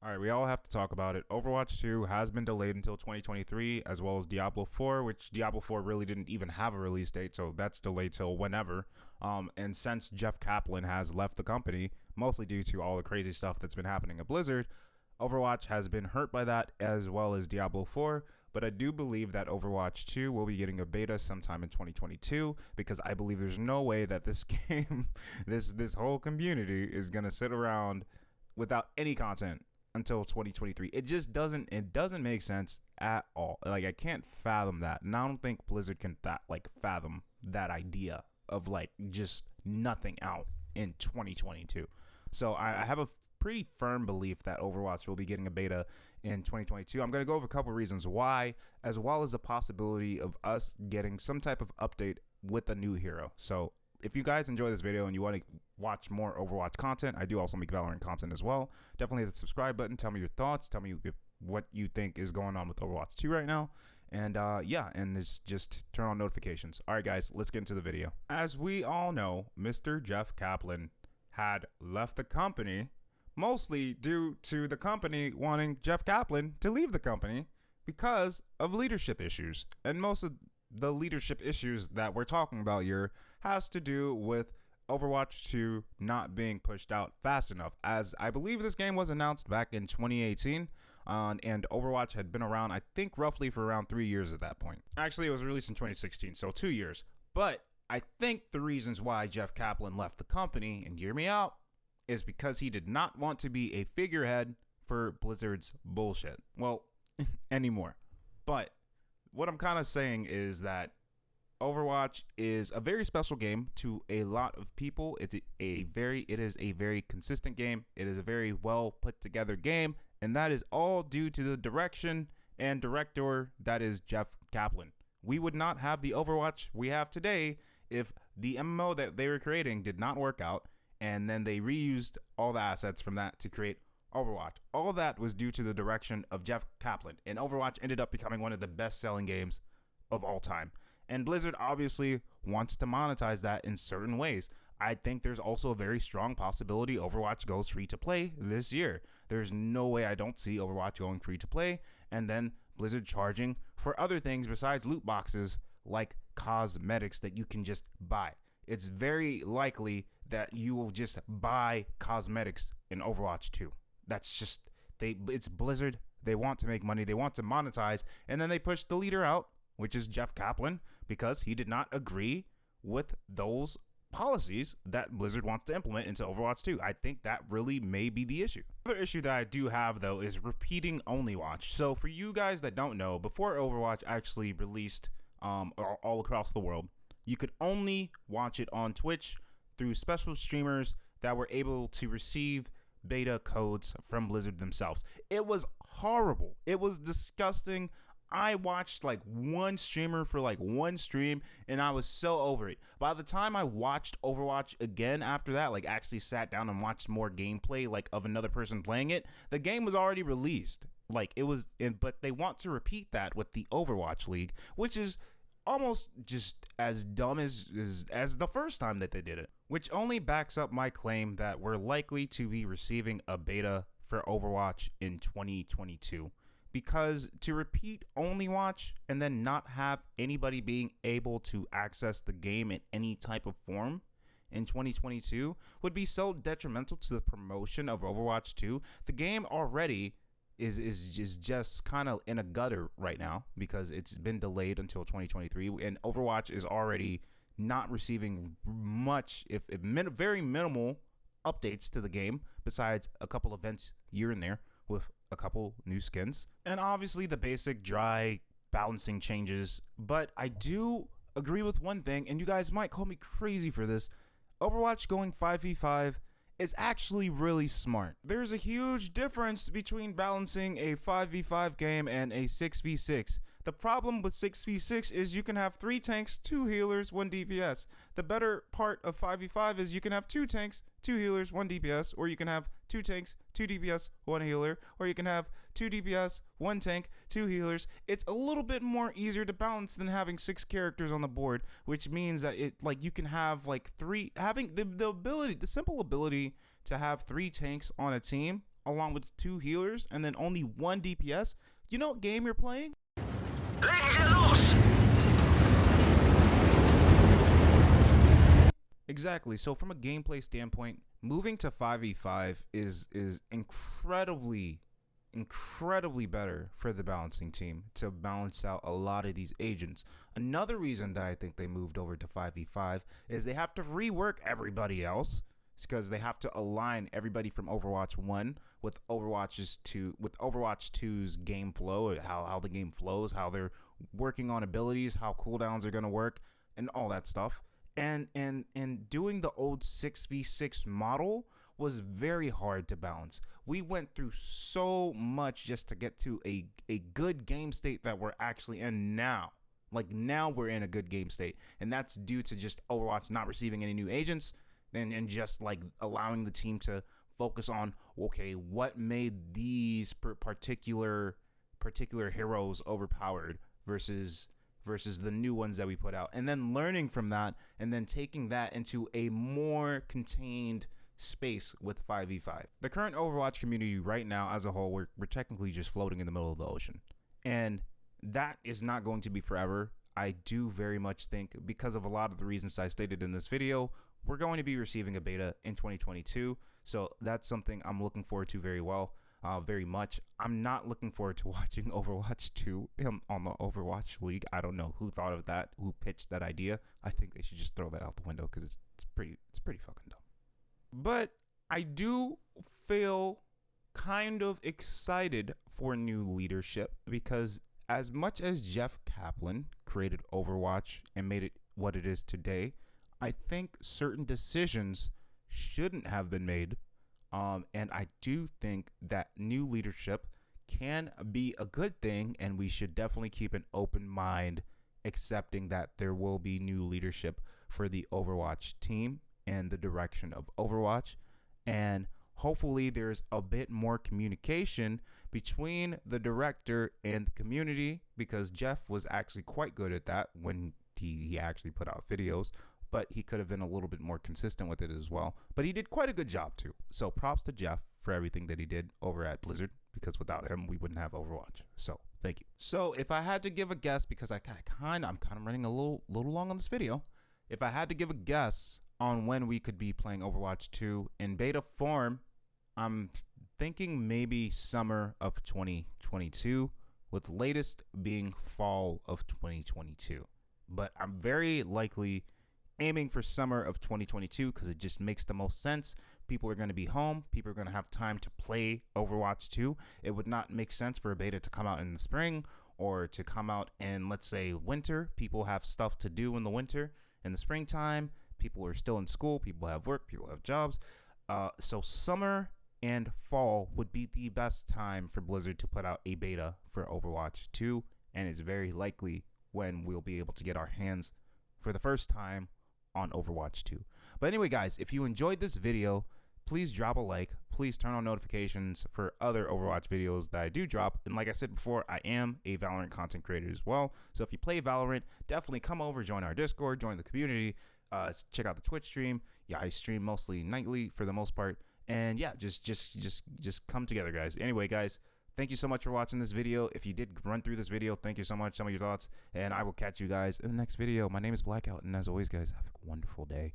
All right, we all have to talk about it. Overwatch 2 has been delayed until 2023, as well as Diablo 4, which Diablo 4 really didn't even have a release date, so that's delayed till whenever. And since Jeff Kaplan has left the company, mostly due to all the crazy stuff that's been happening at Blizzard, Overwatch has been hurt by that, as well as Diablo 4, but I do believe that Overwatch 2 will be getting a beta sometime in 2022, because I believe there's no way that this game, this whole community is going to sit around without any content until 2023. It doesn't make sense at all. Like, I can't fathom that, and I don't think Blizzard can fathom that idea of like just nothing out in 2022. So I have a pretty firm belief that Overwatch will be getting a beta in 2022. I'm going to go over a couple reasons why, as well as the possibility of us getting some type of update with a new hero. So if you guys enjoy this video and you want to watch more Overwatch content, I do also make Valorant content as well. Definitely hit the subscribe button. Tell me your thoughts. Tell me what you think is going on with Overwatch 2 right now. And and just turn on notifications. All right, guys, let's get into the video. As we all know, Mr. Jeff Kaplan had left the company, mostly due to the company wanting Jeff Kaplan to leave the company because of leadership issues. And most of the leadership issues that we're talking about here has to do with Overwatch 2 not being pushed out fast enough, as I believe this game was announced back in 2018, and Overwatch had been around, I think, roughly for around 3 years at that point. Actually, it was released in 2016, so 2 years. But I think the reasons why Jeff Kaplan left the company, and hear me out, is because he did not want to be a figurehead for Blizzard's bullshit. Well, anymore. But what I'm kind of saying is that Overwatch is a very special game to a lot of people. It is a very consistent game. It is a very well put together game, and that is all due to the direction and director that is Jeff Kaplan. We would not have the Overwatch we have today if the MMO that they were creating did not work out, and then they reused all the assets from that to create Overwatch. All of that was due to the direction of Jeff Kaplan, and Overwatch ended up becoming one of the best-selling games of all time. And Blizzard obviously wants to monetize that in certain ways. I think there's also a very strong possibility Overwatch goes free-to-play this year. There's no way I don't see Overwatch going free-to-play, and then Blizzard charging for other things besides loot boxes like cosmetics that you can just buy. It's very likely that you will just buy cosmetics in Overwatch 2. That's just, it's Blizzard. They want to make money. They want to monetize. And then they push the leader out, which is Jeff Kaplan, because he did not agree with those policies that Blizzard wants to implement into Overwatch 2. I think that really may be the issue. Another issue that I do have, though, is repeating only watch. So for you guys that don't know, before Overwatch actually released all across the world, you could only watch it on Twitch through special streamers that were able to receive beta codes from Blizzard themselves. It was horrible. It was disgusting. I watched like one streamer for like one stream, and I was so over it. By the time I watched Overwatch again after that, like actually sat down and watched more gameplay like of another person playing it, the game was already released. Like it was, but they want to repeat that with the Overwatch League, which is almost just as dumb as the first time that they did it, which only backs up my claim that we're likely to be receiving a beta for Overwatch in 2022. Because to repeat only watch and then not have anybody being able to access the game in any type of form in 2022 would be so detrimental to the promotion of Overwatch 2. The game already is just kind of in a gutter right now because it's been delayed until 2023, and Overwatch is already not receiving much, if very minimal updates to the game, besides a couple events here and there with a couple new skins and obviously the basic dry balancing changes. But I do agree with one thing, and you guys might call me crazy for this: Overwatch going 5v5 is actually really smart. There's a huge difference between balancing a 5v5 game and a 6v6. The problem with 6v6 is you can have 3 tanks, 2 healers, 1 DPS. The better part of 5v5 is you can have 2 tanks, 2 healers, 1 DPS, or you can have 2 tanks, 2 DPS, 1 healer, or you can have 2 DPS, 1 tank, 2 healers. It's a little bit more easier to balance than having 6 characters on the board, which means that you can have like 3, having the simple ability to have 3 tanks on a team along with 2 healers and then only 1 DPS, you know what game you're playing? Exactly. So from a gameplay standpoint, moving to 5v5 is incredibly better for the balancing team to balance out a lot of these agents. Another reason that I think they moved over to 5v5 is they have to rework everybody else. It's because they have to align everybody from Overwatch 1 with Overwatch 2's game flow, how the game flows, how they're working on abilities, how cooldowns are going to work, and all that stuff. And doing the old 6v6 model was very hard to balance. We went through so much just to get to a good game state that we're actually in now. Like now we're in a good game state, and that's due to just Overwatch not receiving any new agents and just like allowing the team to focus on, okay, what made these particular heroes overpowered versus the new ones that we put out, and then learning from that and then taking that into a more contained space with 5v5. The current Overwatch community right now as a whole, we're technically just floating in the middle of the ocean, and that is not going to be forever. I do very much think, because of a lot of the reasons I stated in this video, we're going to be receiving a beta in 2022, so that's something I'm looking forward to very much. I'm not looking forward to watching Overwatch 2 on the Overwatch League. I don't know who thought of that, who pitched that idea. I think they should just throw that out the window because it's pretty fucking dumb. But I do feel kind of excited for new leadership, because as much as Jeff Kaplan created Overwatch and made it what it is today, I think certain decisions shouldn't have been made. And I do think that new leadership can be a good thing, and we should definitely keep an open mind, accepting that there will be new leadership for the Overwatch team and the direction of Overwatch. And hopefully there's a bit more communication between the director and the community, because Jeff was actually quite good at that when he actually put out videos. But he could have been a little bit more consistent with it as well. But he did quite a good job too. So props to Jeff for everything that he did over at Blizzard, because without him, we wouldn't have Overwatch. So thank you. So if I had to give a guess, because I'm kind of running a little long on this video. If I had to give a guess on when we could be playing Overwatch 2 in beta form, I'm thinking maybe summer of 2022, with latest being fall of 2022. But I'm very likely aiming for summer of 2022 because it just makes the most sense. People are going to be home. People are going to have time to play Overwatch 2. It would not make sense for a beta to come out in the spring or to come out in, let's say, winter. People have stuff to do in the winter. In the springtime, people are still in school. People have work. People have jobs. So summer and fall would be the best time for Blizzard to put out a beta for Overwatch 2. And it's very likely when we'll be able to get our hands for the first time on Overwatch 2. But anyway, guys, if you enjoyed this video, please drop a like. Please turn on notifications for other Overwatch videos that I do drop. And like I said before, I am a Valorant content creator as well. So if you play Valorant, definitely come over, join our Discord, join the community, check out the Twitch stream. Yeah, I stream mostly nightly for the most part. And yeah, just come together, guys. Anyway, guys, thank you so much for watching this video. If you did run through this video, thank you so much. Some of your thoughts, and I will catch you guys in the next video. My name is Blackout, and as always, guys, have a wonderful day.